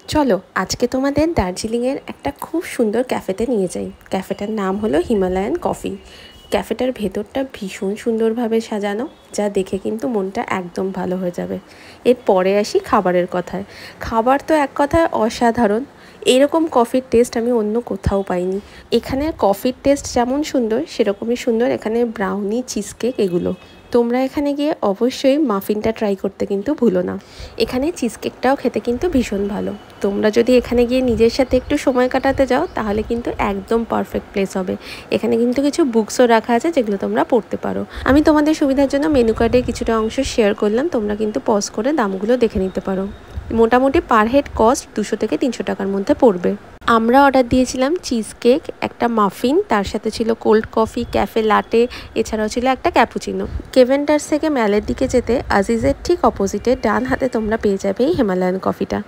চলো আজকে তোমাদের দার্জিলিংয়ের একটা খুব সুন্দর ক্যাফেতে নিয়ে যাই। ক্যাফেটার নাম হলো হিমালয়ান কফি। ক্যাফেটার ভেতরটা ভীষণ সুন্দরভাবে সাজানো, যা দেখে কিন্তু মনটা একদম ভালো হয়ে যাবে। এরপরে আসি খাবারের কথায়। খাবার তো এক কথায় অসাধারণ। এরকম কফির টেস্ট আমি অন্য কোথাও পাইনি। এখানের কফির টেস্ট যেমন সুন্দর, সেরকমই সুন্দর এখানে ব্রাউনি, চিজ কেক এগুলো। তোমরা এখানে গিয়ে অবশ্যই মাফিনটা ট্রাই করতে কিন্তু ভুলো না। এখানে চিজ কেকটাও খেতে কিন্তু ভীষণ ভালো। তোমরা যদি এখানে গিয়ে নিজের সাথে একটু সময় কাটাতে যাও তাহলে কিন্তু একদম পারফেক্ট প্লেস হবে। এখানে কিন্তু কিছু বুকসও রাখা আছে যেগুলো তোমরা পড়তে পারো। আমি তোমাদের সুবিধার জন্য মেনু কার্ডে কিছুটা অংশ শেয়ার করলাম, তোমরা কিন্তু পজ করে দামগুলো দেখে নিতে পারো। মোটামুটি পার হেড কস্ট 200 থেকে 300 টাকার মধ্যে পড়বে। আমরা অর্ডার দিয়েছিলাম চিজ কেক, একটা মাফিন, তার সাথে ছিল কোল্ড কফি, ক্যাফে লাটে, এছাড়াও ছিল একটা ক্যাপুচিনো। কেভেন্টার্স থেকে ম্যালের দিকে যেতে আজিজের ঠিক অপোজিটে ডান হাতে তোমরা পেয়ে যাবে এই হিমালয়ান কফিটা।